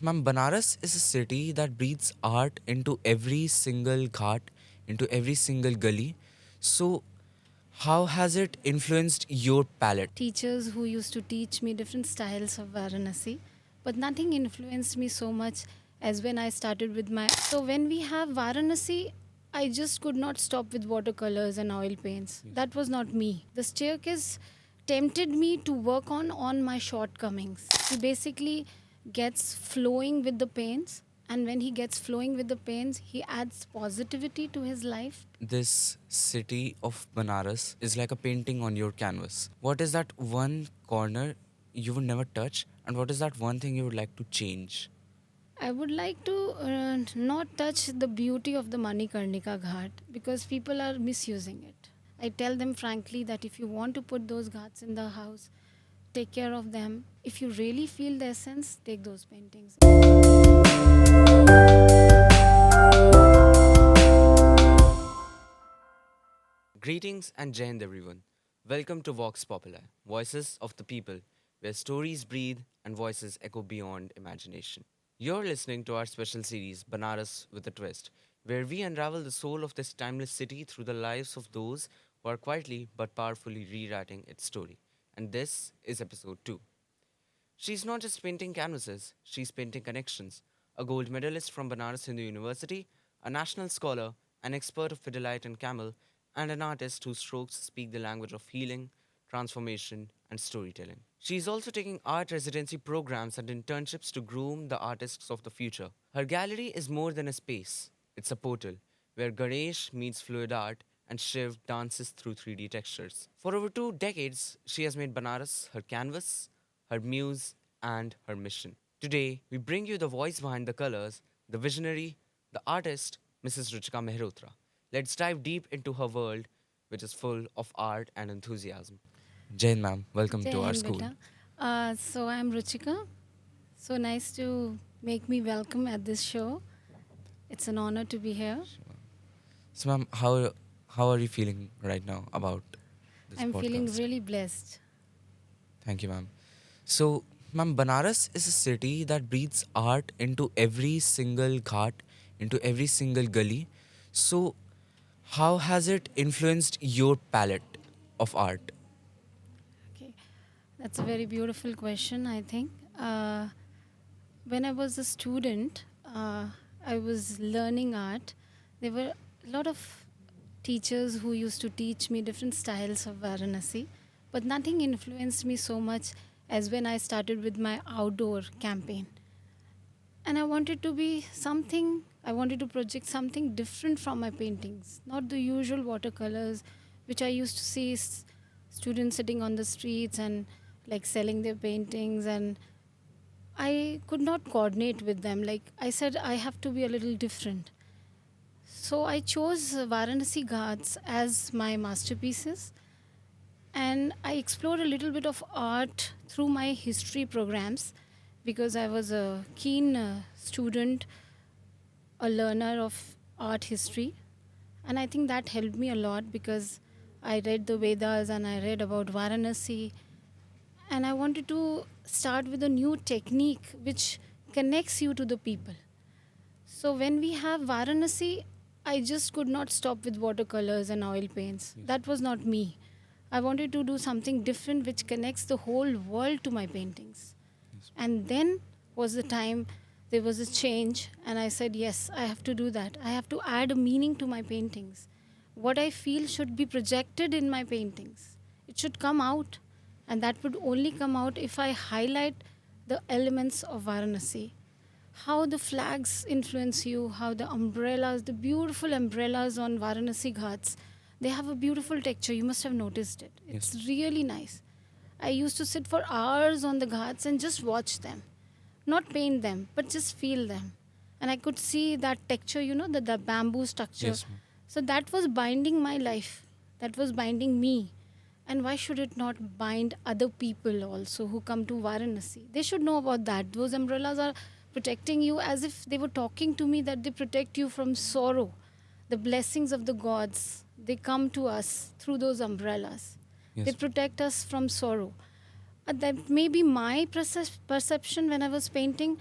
Ma'am, Banaras is a city that breathes art into every single ghat, into every single gully. So, how has it influenced your palette? Teachers who used to teach me different styles of Varanasi, but nothing influenced me so much as when I started with my. So, when we have Varanasi, I just could not stop with watercolors and oil paints. That was not me. The staircase tempted me to work on my shortcomings. He basically gets flowing with the paints, and when he gets flowing with the paints, he adds positivity to his life. This city of Banaras is like a painting on your canvas. What is that one corner you would never touch, and what is that one thing you would like to change? I would like to not touch the beauty of the Manikarnika Ghat because people are misusing it. I tell them frankly that if you want to put those ghats in the house, take care of them. If you really feel the essence, take those paintings. Greetings and Jai Hind everyone. Welcome to Vox Populi, Voices of the People, where stories breathe and voices echo beyond imagination. You're listening to our special series, Banaras with a Twist, where we unravel the soul of this timeless city through the lives of those who are quietly but powerfully rewriting its story. And this is episode 2. She's not just painting canvases, she's painting connections. A gold medalist from Banaras Hindu University, a national scholar, an expert of fiddleite and camel, and an artist whose strokes speak the language of healing, transformation, and storytelling. She's also taking art residency programs and internships to groom the artists of the future. Her gallery is more than a space, it's a portal where Ganesh meets fluid art and Shiv dances through 3D textures. For over 2 decades, she has made Banaras her canvas, her muse, and her mission. Today, we bring you the voice behind the colors, the visionary, the artist, Mrs. Ruchika Mehrotra. Let's dive deep into her world, which is full of art and enthusiasm. Jain ma'am, welcome Jai to our Hind school. Beta. So I'm Ruchika. So nice to make me welcome at this show. It's an honor to be here. So ma'am, how are you feeling right now about this I'm feeling podcast? really blessed. Thank you, ma'am. So, ma'am, Banaras is a city that breathes art into every single ghat, into every single gully. So, how has it influenced your palette of art? Okay, that's a very beautiful question, I think. When I was a student, I was learning art. There were a lot of teachers who used to teach me different styles of Varanasi, but nothing influenced me so much as when I started with my outdoor campaign. And I wanted to be something, I wanted to project something different from my paintings, not the usual watercolors, which I used to see students sitting on the streets and like selling their paintings, and I could not coordinate with them. Like I said, I have to be a little different. So I chose Varanasi Ghats as my masterpieces, and I explored a little bit of art through my history programs because I was a keen student, a learner of art history. And I think that helped me a lot because I read the Vedas and I read about Varanasi. And I wanted to start with a new technique which connects you to the people. So when we have Varanasi, I just could not stop with watercolors and oil paints. That was not me. I wanted to do something different which connects the whole world to my paintings. And then was the time there was a change, and I said, yes, I have to do that. I have to add a meaning to my paintings. What I feel should be projected in my paintings. It should come out, and that would only come out if I highlight the elements of Varanasi, how the flags influence you, how the umbrellas, the beautiful umbrellas on Varanasi Ghats, they have a beautiful texture. You must have noticed it. Yes. It's really nice. I used to sit for hours on the ghats and just watch them, not paint them, but just feel them. And I could see that texture, the bamboo structure. Yes, ma'am. So that was binding my life. That was binding me. And why should it not bind other people also who come to Varanasi? They should know about that. Those umbrellas are protecting you as if they were talking to me, that they protect you from sorrow. The blessings of the gods, they come to us through those umbrellas. They Yes. protect us from sorrow. That may be my perception when I was painting.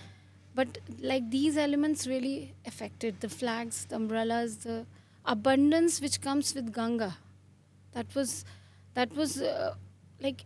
But like these elements really affected the flags, the umbrellas, the abundance which comes with Ganga. That was like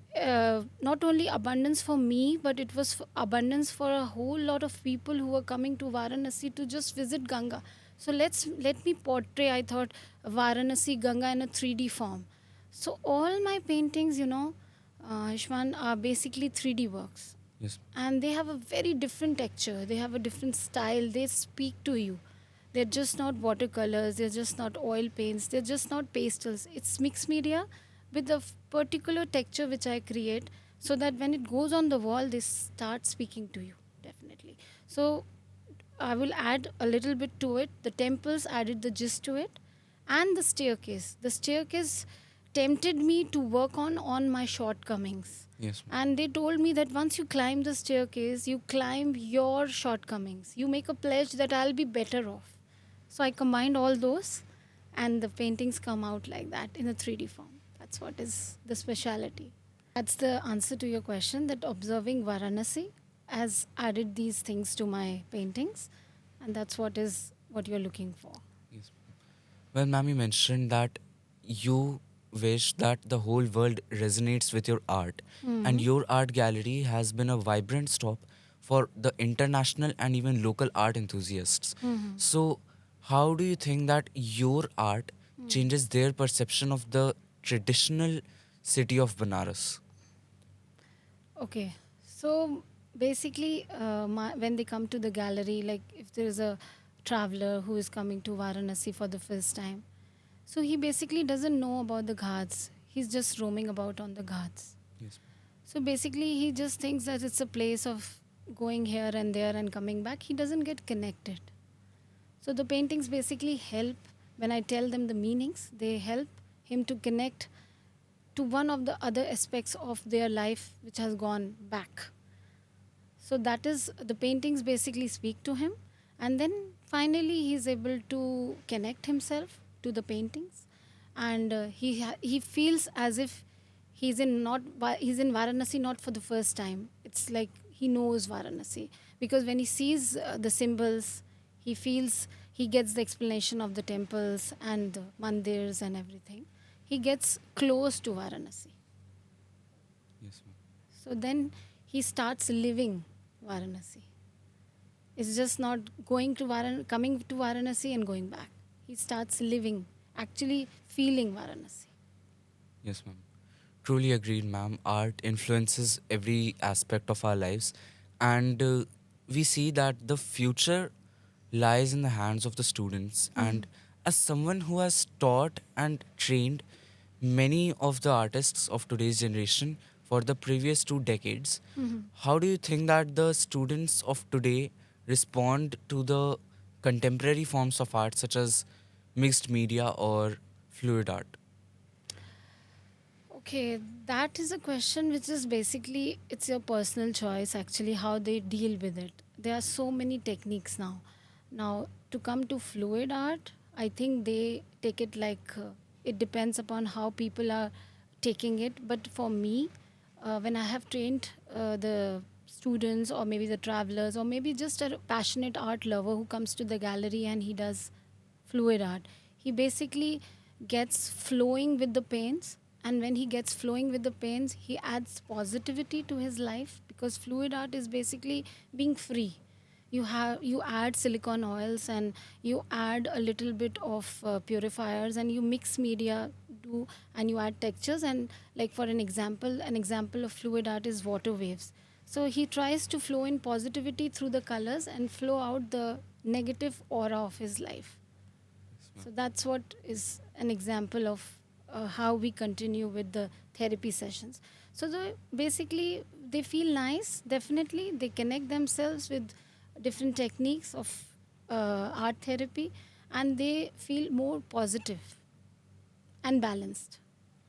not only abundance for me, but it was abundance for a whole lot of people who were coming to Varanasi to just visit Ganga. So let me portray, I thought, Varanasi Ganga in a 3D form. So all my paintings, Ishwan, are basically 3D works, Yes. and they have a very different texture, they have a different style, they speak to you. They're just not watercolors, they're just not oil paints, they're just not pastels. It's mixed media with a particular texture which I create, so that when it goes on the wall they start speaking to you, definitely. So I will add a little bit to it. The temples added the gist to it, and the staircase. The staircase tempted me to work on my shortcomings. Yes, ma'am. And they told me that once you climb the staircase, you climb your shortcomings. You make a pledge that I'll be better off. So I combined all those, and the paintings come out like that in a 3D form. That's what is the speciality. That's the answer to your question, that observing Varanasi has added these things to my paintings, and that's what you're looking for. Yes. Well, ma'am, you mentioned that you wish that the whole world resonates with your art, and Mhm. your art gallery has been a vibrant stop for the international and even local art enthusiasts. Mhm. So, how do you think that your art changes their perception of the traditional city of Banaras? Okay, so basically, when they come to the gallery, like if there is a traveler who is coming to Varanasi for the first time, so he basically doesn't know about the ghats. He's just roaming about on the ghats. Yes. So basically, he just thinks that it's a place of going here and there and coming back. He doesn't get connected. So the paintings basically help, when I tell them the meanings, they help him to connect to one of the other aspects of their life which has gone back. So that is, the paintings basically speak to him, and then finally he is able to connect himself to the paintings, and he feels as if he's in Varanasi not for the first time. It's like he knows Varanasi, because when he sees the symbols, he feels, he gets the explanation of the temples and the mandirs and everything. He gets close to Varanasi. Yes, ma'am. So then he starts living Varanasi. It's just not coming to Varanasi and going back. He starts living, actually feeling Varanasi. Yes, ma'am. Truly agreed, ma'am. Art influences every aspect of our lives, and we see that the future lies in the hands of the students. And as someone who has taught and trained many of the artists of today's generation for the previous 2 decades, how do you think that the students of today respond to the contemporary forms of art, such as mixed media or fluid art? Okay, that is a question which is basically, it's your personal choice actually how they deal with it. There are so many techniques now. Now, to come to fluid art, I think they take it like it depends upon how people are taking it. But for me, when I have trained the students, or maybe the travelers, or maybe just a passionate art lover who comes to the gallery and he does fluid art, he basically gets flowing with the paints, and when he gets flowing with the paints, he adds positivity to his life, because fluid art is basically being free. You add silicone oils, and you add a little bit of purifiers, and you mix media, do and you add textures. And like, for an example of fluid art is water waves. So he tries to flow in positivity through the colors and flow out the negative aura of his life. So that's what is an example of how we continue with the therapy sessions. So basically, they feel nice. Definitely, they connect themselves with different techniques of art therapy, and they feel more positive and balanced.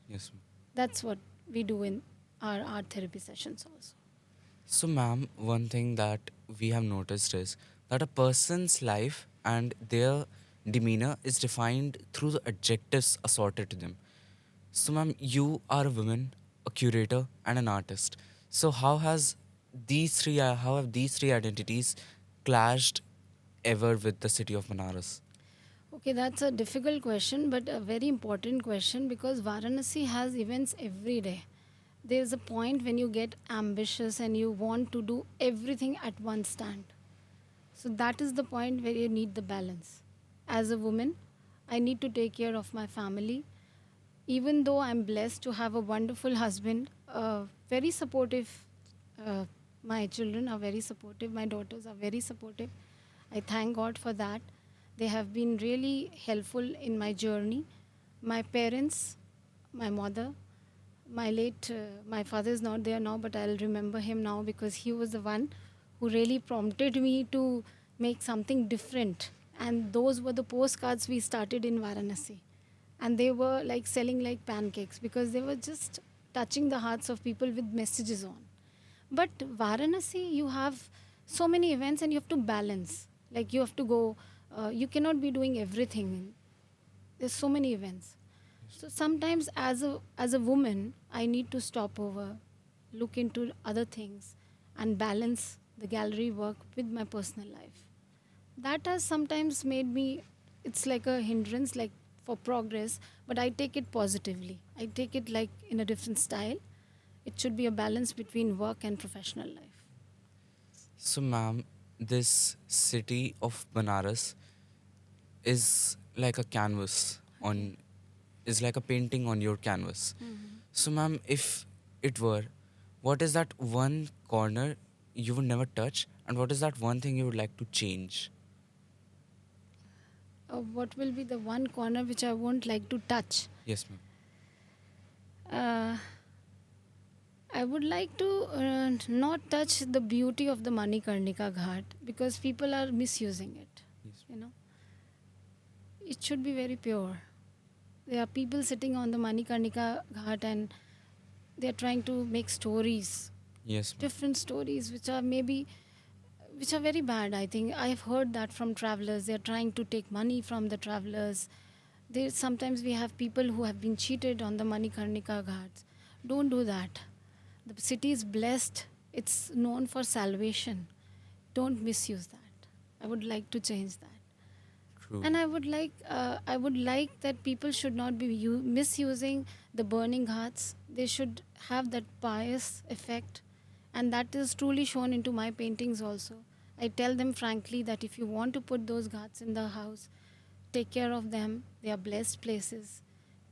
Yes, ma'am. That's what we do in our art therapy sessions also. So, ma'am, one thing that we have noticed is that a person's life and their demeanor is defined through the adjectives assorted to them. So, ma'am, you are a woman, a curator, and an artist. So, how have these three identities clashed ever with the city of Banaras? Okay, that's a difficult question, but a very important question because Varanasi has events every day. There's a point when you get ambitious and you want to do everything at one stand. So that is the point where you need the balance. As a woman, I need to take care of my family. Even though I'm blessed to have a wonderful husband, very supportive, uh, my children are very supportive, my daughters are very supportive. I thank God for that. They have been really helpful in my journey. My parents, my mother, my father is not there now, but I'll remember him now because he was the one who really prompted me to make something different. And those were the postcards we started in Varanasi. And they were like selling like pancakes because they were just touching the hearts of people with messages on. But Varanasi, you have so many events and you have to balance. Like you have to go, you cannot be doing everything. There's so many events. So sometimes as a woman, I need to stop over, look into other things, and balance the gallery work with my personal life. That has sometimes made me, it's like a hindrance, like for progress, but I take it positively. I take it like in a different style. It should be a balance between work and professional life. So, ma'am, this city of Banaras is like a canvas Okay. on, is like a painting on your canvas. Mhm. So, ma'am, if it were, what is that one corner you would never touch, and what is that one thing you would like to change? What will be the one corner which I won't like to touch? Yes, ma'am. Uh, I would like to not touch the beauty of the Manikarnika Ghat because people are misusing it. Yes, You know, it should be very pure. There are people sitting on the Manikarnika Ghat and they are trying to make stories, yes, ma'am. different stories, which are very bad. I think I've heard that from travelers. They're trying to take money from the travelers. Sometimes we have people who have been cheated on the Manikarnika Ghats. Don't do that. The city is blessed. It's known for salvation. Don't misuse that. I would like to change that. True. And I would like that people should not be misusing the burning hearts. They should have that pious effect, and that is truly shown into my paintings also. I tell them frankly that if you want to put those ghats in the house, take care of them. They are blessed places.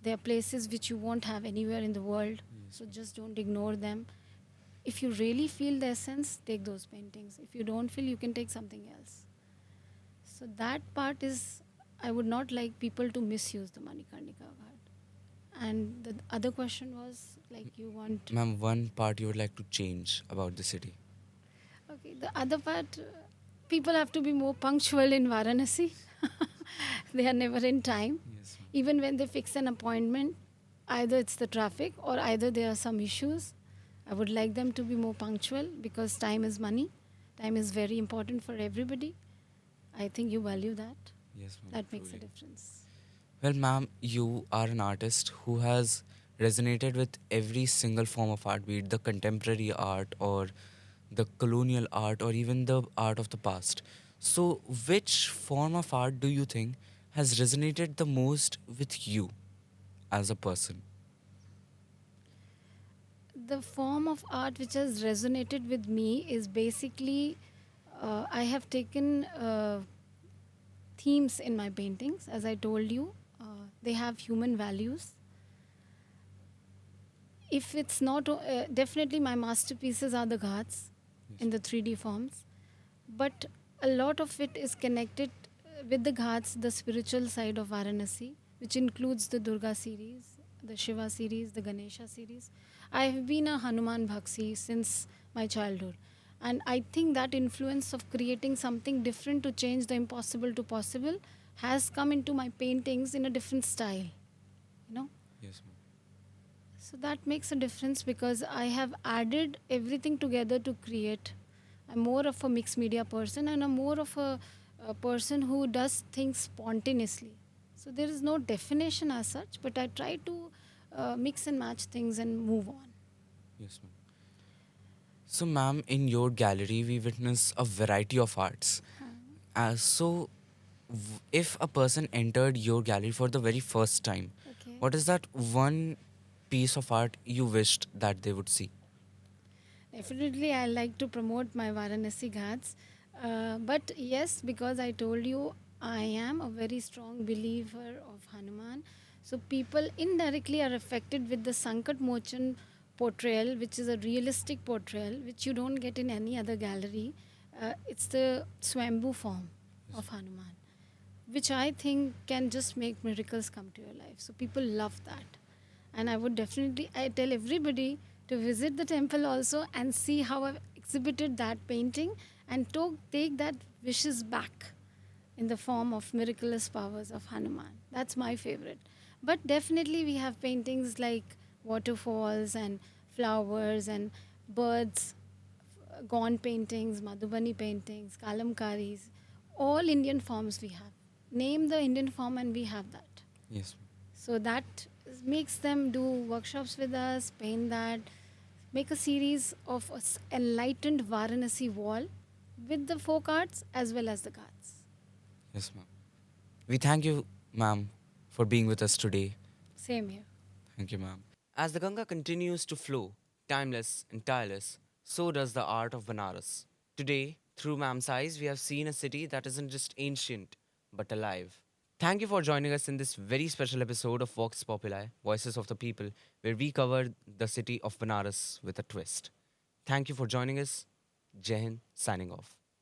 They are places which you won't have anywhere in the world. Yes, So just don't ignore them. If you really feel the essence, take those paintings. If you don't feel, you can take something else. So that part is, I would not like people to misuse the Manikarnika Ghat. And the other question was like you want. ma'am, one part you would like to change about the city. Okay, the other part, people have to be more punctual in Varanasi. They are never in time. Yes, ma'am. Even when they fix an appointment, either it's the traffic or either there are some issues. I would like them to be more punctual because time is money. Time is very important for everybody. I think you value that. Yes, ma'am. That makes a Truly. difference. Well, ma'am, you are an artist who has resonated with every single form of art, be it the contemporary art or the colonial art or even the art of the past. So, which form of art do you think has resonated the most with you as a person? The form of art which has resonated with me is basically I have taken themes in my paintings, as I told you. They have human values. If it's not, definitely my masterpieces are the ghats Yes. in the 3D forms, but a lot of it is connected with the ghats, the spiritual side of Varanasi, which includes the Durga series, the Shiva series, the Ganesha series. I have been a Hanuman Bhakti since my childhood. And I think that influence of creating something different to change the impossible to possible has come into my paintings in a different style, you know. Yes, ma'am. So that makes a difference because I have added everything together to create. I'm more of a mixed media person and I'm more of a person who does things spontaneously. So there is no definition as such, but I try to mix and match things and move on. Yes, ma'am. So, ma'am, in your gallery, we witness a variety of arts. If a person entered your gallery for the very first time, Okay. what is that one piece of art you wished that they would see? Definitely, I like to promote my Varanasi Ghats. But yes, because I told you, I am a very strong believer of Hanuman. So people indirectly are affected with the Sankat Mochan portrayal, which is a realistic portrayal, which you don't get in any other gallery. It's the Swambhu form of Hanuman, which I think can just make miracles come to your life. So people love that. And I would definitely, I tell everybody to visit the temple also and see how I've exhibited that painting and take that wishes back in the form of miraculous powers of Hanuman. That's my favorite. But definitely we have paintings like waterfalls and flowers and birds, gone paintings, Madhubani paintings, kalamkaris, all Indian forms we have. Name the Indian form and we have that. Yes. So that makes them do workshops with us, paint that, make a series of enlightened Varanasi wall with the folk arts as well as the gods. Yes, ma'am. We thank you, ma'am, for being with us today. Same here. Thank you, ma'am. As the Ganga continues to flow, timeless and tireless, so does the art of Banaras. Today, through ma'am's eyes, we have seen a city that isn't just ancient, but alive. Thank you for joining us in this very special episode of Vox Populi, Voices of the People, where we covered the city of Banaras with a twist. Thank you for joining us. Jai Hind, signing off.